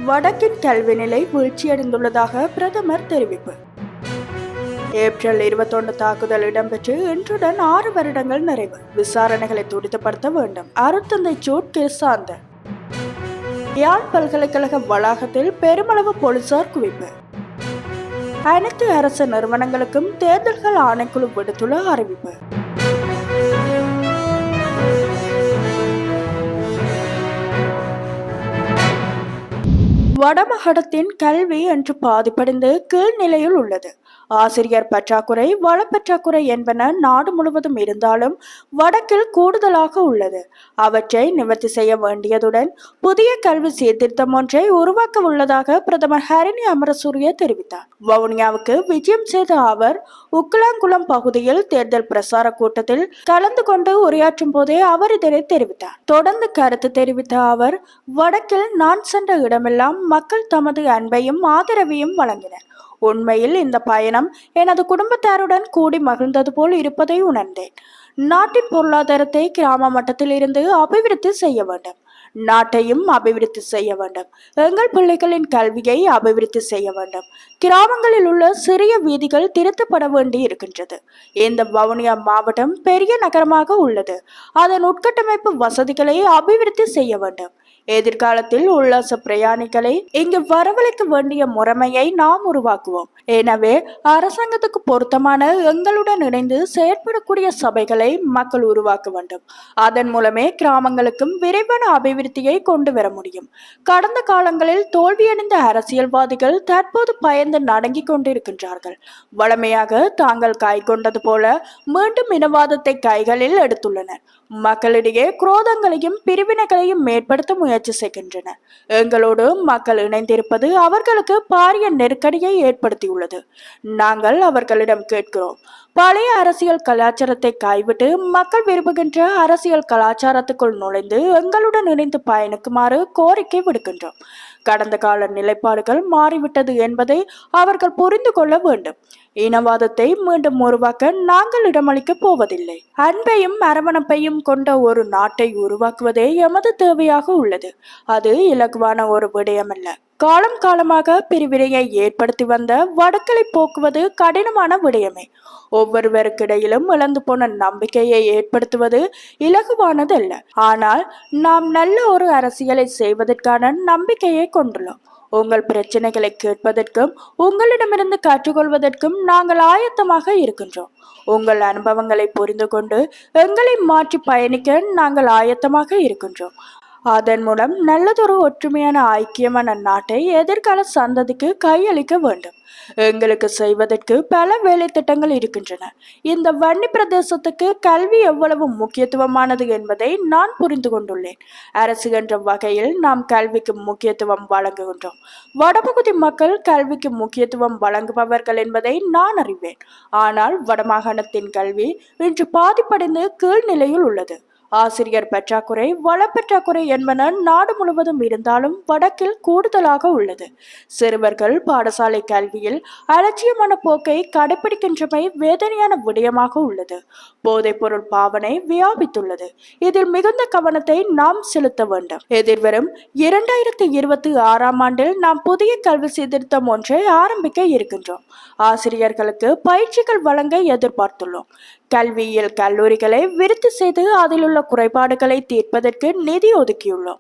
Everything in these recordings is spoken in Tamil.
வடக்கின் கல்வி நிலை வீழ்ச்சியடைந்துள்ளதாக பிரதமர் தெரிவிப்பு. ஏப்ரல் 21 தாக்குதல் இடம்பெற்று இன்றுடன் 6 வருடங்கள் நிறைவு. விசாரணைகளை துரிதப்படுத்த வேண்டும். அருட்தந்தை ஜூட் கிருசாந்த. யாழ் பல்கலைக்கழக வளாகத்தில் பெருமளவு போலீசார் குவிப்பு. அனைத்து அரசு நிறுவனங்களுக்கும் தேர்தல்கள் ஆணைக்குழு விடுத்துள்ள அறிவிப்பு. வடமாகாணத்தின் கல்வி என்று பாதிப்படைந்து கீழ்நிலையில் உள்ளது. ஆசிரியர் பற்றாக்குறை, வளப்பற்றாக்குறை என்பன நாடு முழுவதும் இருந்தாலும் வடக்கில் கூடுதலாக உள்ளது. அவற்றை நிவர்த்தி செய்ய வேண்டியதுடன் புதிய கல்வி சீர்திருத்தம் ஒன்றை உருவாக்க உள்ளதாக பிரதமர் ஹரிணி அமரசூரிய தெரிவித்தார். வவுனியாவுக்கு விஜயம் செய்த அவர் உக்கலாங்குளம் பகுதியில் தேர்தல் பிரசார கூட்டத்தில் கலந்து கொண்டு உரையாற்றும் போதே அவர் இதனை தெரிவித்தார். தொடர்ந்து கருத்து தெரிவித்த அவர், வடக்கில் நான் சென்ற இடமெல்லாம் மக்கள் தமது அன்பையும் ஆதரவையும் வழங்கினர். உண்மையில் இந்த பயணம் எனது குடும்பத்தாருடன் கூடி மகிழ்ந்தது போல் இருப்பதை உணர்ந்தேன். நாட்டின் பொருளாதாரத்தை கிராம மட்டத்தில் இருந்து அபிவிருத்தி செய்ய வேண்டும். நாட்டையும் அபிவிருத்தி செய்ய வேண்டும். எங்கள் பிள்ளைகளின் கல்வியை அபிவிருத்தி செய்ய வேண்டும். கிராமங்களில் உள்ள சிறிய வீதிகள் திருத்தப்பட வேண்டி இருக்கின்றது. இந்த வவுனியா மாவட்டம் பெரிய நகரமாக உள்ளது. அதன் உட்கட்டமைப்பு வசதிகளை அபிவிருத்தி செய்ய வேண்டும். எதிர்காலத்தில் உல்லாச பிரயாணிகளை இங்கு வரவழைக்க வேண்டிய முறைமையை நாம் உருவாக்குவோம். எனவே அரசாங்கத்துக்கு பொருத்தமான எங்களுடன் இணைந்து செயற்படக்கூடிய சபைகளை மக்கள் உருவாக்க வேண்டும். அதன் மூலமே கிராமங்களுக்கும் விரைவான அபிவிருத்தியை கொண்டு வர முடியும். கடந்த காலங்களில் தோல்வியடைந்த அரசியல்வாதிகள் தற்போது பயந்து நடுங்கிக் கொண்டிருக்கின்றார்கள். வளமையாக தாங்கள் கை கொண்டது போல மீண்டும் இனவாதத்தை கைகளில் எடுத்துள்ளனர். மக்களிடையே குரோதங்களையும் பிரிவினைகளையும் ஏற்படுத்த முயற்சி செய்கின்றனர். எங்களோடு மக்கள் இணைந்திருப்பது அவர்களுக்கு பாரிய நெருக்கடியை ஏற்படுத்தியுள்ளது. நாங்கள் அவர்களிடம் கேட்கிறோம், பழைய அரசியல் கலாச்சாரத்தை கைவிட்டு மக்கள் விரும்புகின்ற அரசியல் கலாச்சாரத்துக்குள் நுழைந்து எங்களுடன் இணைந்து பயணிக்குமாறு கோரிக்கை விடுக்கின்றோம். கடந்த கால நிலைப்பாடுகள் மாறிவிட்டது என்பதை அவர்கள் புரிந்து கொள்ள வேண்டும். இனவாதத்தை மீண்டும் உருவாக்க நாங்கள் இடமளிக்க போவதில்லை. அன்பையும் அரவணைப்பையும் கொண்ட ஒரு நாட்டை உருவாக்குவதே எமது தேவையாக உள்ளது. அது இலகுவான ஒரு விடயமல்ல. காலம் காலமாக பிரிவினையை ஏற்படுத்தி வந்த வடக்களை போக்குவது கடினமான விடயமே. ஒவ்வொருவருக்கிடையிலும் இழந்து போன நம்பிக்கையை ஏற்படுத்துவது இலகுவானதல்ல. ஆனால் நாம் நல்ல ஒரு அரசியலை செய்வதற்கான நம்பிக்கையை கொண்டுள்ளோம். உங்கள் பிரச்சனைகளை கேட்பதற்கும் உங்களிடமிருந்து கற்றுக்கொள்வதற்கும் நாங்கள் ஆயத்தமாக இருக்கின்றோம். உங்கள் அனுபவங்களை புரிந்து கொண்டு எங்களை மாற்றி பயணிக்க நாங்கள் ஆயத்தமாக இருக்கின்றோம். அதன் மூலம் நல்லதொரு ஒற்றுமையான ஐக்கியமான நாட்டை எதிர்கால சந்ததிக்கு கையளிக்க வேண்டும். எங்களுக்கு செய்வதற்கு பல வேலை திட்டங்கள் இருக்கின்றன. இந்த வன்னி பிரதேசத்துக்கு கல்வி எவ்வளவு முக்கியத்துவமானது என்பதை நான் புரிந்து கொண்டுள்ளேன். அரசு என்ற வகையில் நாம் கல்விக்கு முக்கியத்துவம் வழங்குகின்றோம். வடபகுதி மக்கள் கல்விக்கு முக்கியத்துவம் வழங்குபவர்கள் என்பதை நான் அறிவேன். ஆனால் வடமாகாணத்தின் கல்வி இன்று பாதிப்படைந்து கீழ்நிலையில் உள்ளது. ஆசிரியர் பற்றாக்குறை, வளப்பற்றாக்குறை என்பன நாடு முழுவதும் இருந்தாலும் வடக்கில் கூடுதலாக உள்ளது. சிறுவர்கள் பாடசாலை கல்வியில் அலட்சியமான போக்கை கடைபிடிக்கின்றமை வேதனையான விடயமாக உள்ளது. போதைப் பொருள் பாவனை வியாபித்துள்ளது. இதில் மிகுந்த கவனத்தை நாம் செலுத்த வேண்டும். எதிர்வரும் 2026ஆம் ஆண்டில் நாம் புதிய கல்வி சீர்திருத்தம் ஒன்றை ஆரம்பிக்க இருக்கின்றோம். ஆசிரியர்களுக்கு பயிற்சிகள் வழங்க எதிர்பார்த்துள்ளோம். கல்வியியல் கல்லூரிகளை விருத்தி செய்து அதில் உள்ள குறைபாடுகளை தீர்ப்பதற்கு நிதி ஒதுக்கியுள்ளோம்.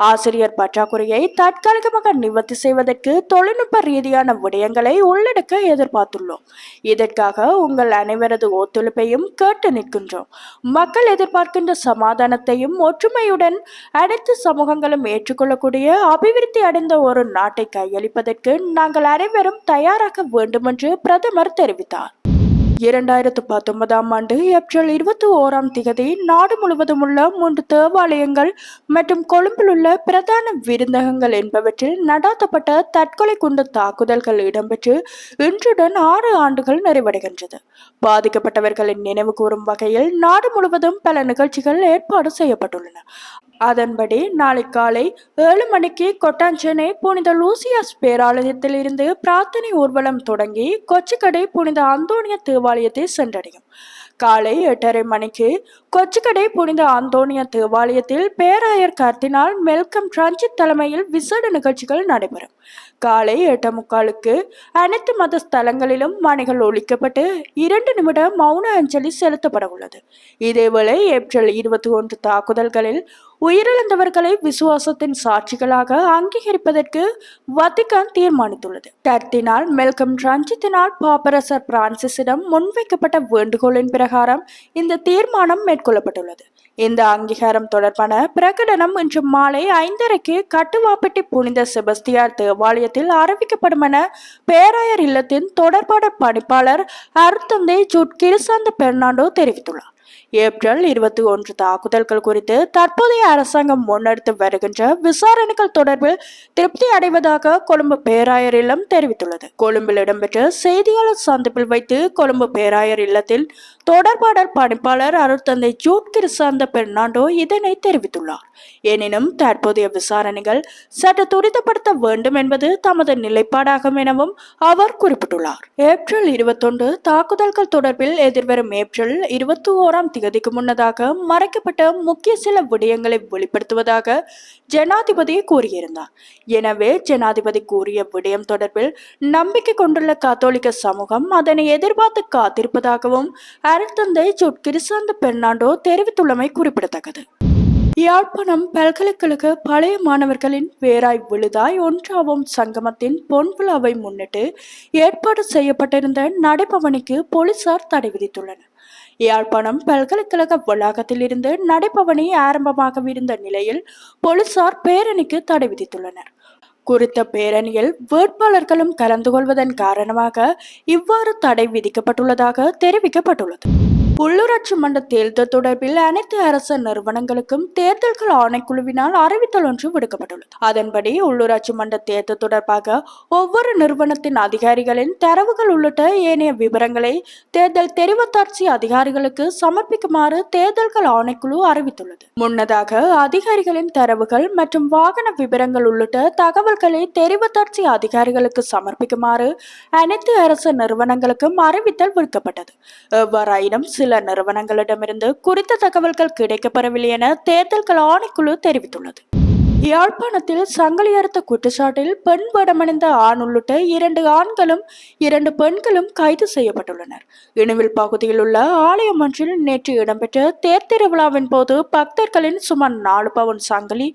ஆசிரியர் பற்றாக்குறையை தற்காலிகமாக நிவர்த்தி செய்வதற்கு தொழில்நுட்ப ரீதியான விடயங்களை உள்ளடக்க எதிர்பார்த்துள்ளோம். இதற்காக உங்கள் அனைவரது ஒத்துழைப்பையும் கேட்டு நிற்கின்றோம். மக்கள் எதிர்பார்க்கின்ற சமாதானத்தையும் ஒற்றுமையுடன் அனைத்து சமூகங்களும் ஏற்றுக்கொள்ளக்கூடிய அபிவிருத்தி அடைந்த ஒரு நாட்டை கையளிப்பதற்கு நாங்கள் அனைவரும் தயாராக வேண்டும் என்று பிரதமர் தெரிவித்தார். 2019ஆம் ஆண்டு ஏப்ரல் 21ஆம் திகதி நாடு முழுவதும் உள்ள 3 தேவாலயங்கள் மற்றும் கொழும்பில் உள்ள பிரதான விருந்தகங்கள் என்பவற்றில் நடாத்தப்பட்ட தற்கொலை குண்டு தாக்குதல்கள் இடம்பெற்று இன்றுடன் 6 ஆண்டுகள் நிறைவடைகின்றது. பாதிக்கப்பட்டவர்களின் நினைவு கூறும் வகையில் நாடு முழுவதும் பல நிகழ்ச்சிகள் ஏற்பாடு செய்யப்பட்டுள்ளன. அதன்படி நாளை காலை 7 மணிக்கு கொட்டாஞ்சேனை புனித லூசியாஸ் பேராலயத்தில் இருந்து பிரார்த்தனை ஊர்வலம் தொடங்கி கொச்சிக்கடை புனித அந்தோனிய தேவாலயத்தை சென்றடையும். காலை 8:30 மணிக்கு கொச்சிக்கடை புனித அந்தோனியா தேவாலயத்தில் பேராயர் கர்தினால் மெல்கம் ரஞ்சித் தலைமையில் விசேட நிகழ்ச்சிகள் நடைபெறும். காலை 8:45க்கு அனைத்து மத ஸ்தலங்களிலும் மணிகள் ஒலிக்கப்பட்டு 2 நிமிட மௌன அஞ்சலி செலுத்தப்பட உள்ளது. இதேவேளை ஏப்ரல் 21 தாக்குதல்களில் உயிரிழந்தவர்களை விசுவாசத்தின் சாட்சிகளாக அங்கீகரிப்பதற்கு வத்திக்கான் தீர்மானித்துள்ளது. கர்தினால் மெல்கம் ரஞ்சித்தினால் பாப்பரசர் பிரான்சிஸிடம் முன்வைக்கப்பட்ட வேண்டுகோளின் பிரகாரம் இந்த தீர்மானம் மேற்கொள்ளப்பட்டுள்ளது. இந்த அங்கீகாரம் தொடர்பான பிரகடனம் இன்று மாலை 5:30க்கு கட்டுவாப்பட்டி புனித செபஸ்தியார் தேவாலயத்தில் அறிவிக்கப்படும் என பேராயர் இல்லத்தின் தொடர்பாடல் பணிப்பாளர் அருட்தந்தை ஜூட் கிறிசாந்த பெர்னாண்டோ தெரிவித்துள்ளார். ஏப்ரல் 21 தாக்குதல்கள் குறித்து தற்போதைய அரசாங்கம் முன்னெடுத்து வருகின்ற விசாரணைகள் தொடர்பில் திருப்தி அடைவதாக கொழும்பு பேராயர் இல்லம் தெரிவித்துள்ளது. கொழும்பில் இடம்பெற்ற செய்தியாளர் சந்திப்பில் வைத்து கொழும்பு பேராயர் இல்லத்தில் தொடர்பாடல் பணிப்பாளர் அருட்தந்தை ஜூட் கிறிசாந்த பெர்னாண்டோ இதனை தெரிவித்துள்ளார். எனினும் தற்போதைய விசாரணைகள் சற்று துரிதப்படுத்த வேண்டும் என்பது தமது நிலைப்பாடாகும் எனவும் அவர் குறிப்பிட்டுள்ளார். ஏப்ரல் 21 தாக்குதல்கள் தொடர்பில் எதிர்வரும் ஏப்ரல் 21ஆம் தேதிக்கு முன்னதாக மறைக்கப்பட்ட முக்கிய சில விடயங்களை வெளிப்படுத்துவதாக ஜனாதிபதி கூறியிருந்தார். எனவே ஜனாதிபதி கூறிய விடயம் தொடர்பில் நம்பிக்கை கொண்டுள்ள கத்தோலிக்க சமூகம் அதனை எதிர்பார்த்து காத்திருப்பதாகவும் அருட்தந்தை ஜூட் கிறிசாந்த பெர்னாண்டோ தெரிவித்துள்ளமை குறிப்பிடத்தக்கது. யாழ்ப்பாணம் பல்கலைக்கழக பழைய மாணவர்களின் வேராய் விழுதாய் ஒன்றாவும் சங்கமத்தின் பொன்விழாவை முன்னிட்டு ஏற்பாடு செய்யப்பட்டிருந்த நடைபவனிக்கு போலீசார் தடை விதித்துள்ளனர். யாழ்ப்பாணம் பல்கலைக்கழக வளாகத்தில் இருந்து நடைபவனி ஆரம்பமாகவிருந்த நிலையில் போலீசார் பேரணிக்கு தடை விதித்துள்ளனர். குறித்த பேரணியில் வேட்பாளர்களும் கலந்து கொள்வதன் காரணமாக இவ்வாறு தடை விதிக்கப்பட்டுள்ளதாக தெரிவிக்கப்பட்டுள்ளது. உள்ளூராட்சி மன்ற தேர்தல் தொடர்பில் அனைத்து அரசு நிறுவனங்களுக்கும் தேர்தல்கள் ஆணைக்குழுவினால் அறிவித்தல் ஒன்று விடுக்கப்பட்டுள்ளது. அதன்படி உள்ளூராட்சி மன்ற தேர்தல் தொடர்பாக ஒவ்வொரு நிறுவனத்தின் அதிகாரிகளின் தரவுகள் உள்ளிட்ட ஏனைய விவரங்களை தேர்தல் தெரிவத்தாட்சி அதிகாரிகளுக்கு சமர்ப்பிக்குமாறு தேர்தல்கள் ஆணைக்குழு அறிவித்துள்ளது. முன்னதாக அதிகாரிகளின் தரவுகள் மற்றும் வாகன விவரங்கள் உள்ளிட்ட தகவல்களை தெரிவத்தாட்சி அதிகாரிகளுக்கு சமர்ப்பிக்குமாறு அனைத்து அரசு நிறுவனங்களுக்கும் அறிவித்தல் விடுக்கப்பட்டது. எவ்வாறாயினும் சில நிறுவனங்களிடமிருந்து குறித்த தகவல்கள் கிடைக்கப்பெறவில்லை என தேர்தல்கள் ஆணைக்குழு தெரிவித்துள்ளது. யாழ்ப்பாணத்தில் சங்கிலி அறுத்த குற்றச்சாட்டில் பெண் வேடமணிந்த ஆண் உள்ளிட்ட 2 ஆண்களும் 2 பெண்களும் கைது செய்யப்பட்டுள்ளனர். இணுவில் பகுதியில் உள்ள ஆலயம் ஒன்றில் நேற்று இடம்பெற்ற தேர் திருவிழாவின் போது பக்தர்களின் சுமார் 4 பவுன் சங்கிலி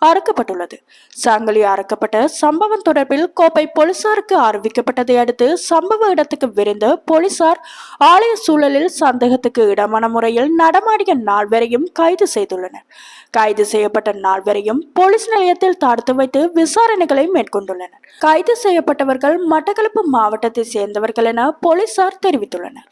அறுக்கப்பட்டுள்ளது. சங்கிலி அறுக்கப்பட்ட சம்பவம் தொடர்பில் கோப்பை போலீசாருக்கு அறிவிக்கப்பட்டதை அடுத்து சம்பவ இடத்துக்கு விரைந்த போலீசார் ஆலய சூழலில் சந்தேகத்துக்கு இடமான முறையில் நடமாடிய நால்வரையும் கைது செய்துள்ளனர். கைது செய்யப்பட்ட நால்வரையும் போலீஸ் நிலையத்தில் தடுத்து வைத்து விசாரணைகளை மேற்கொண்டுள்ளனர். கைது செய்யப்பட்டவர்கள் மட்டக்களப்பு மாவட்டத்தை சேர்ந்தவர்கள் என போலீசார் தெரிவித்துள்ளனர்.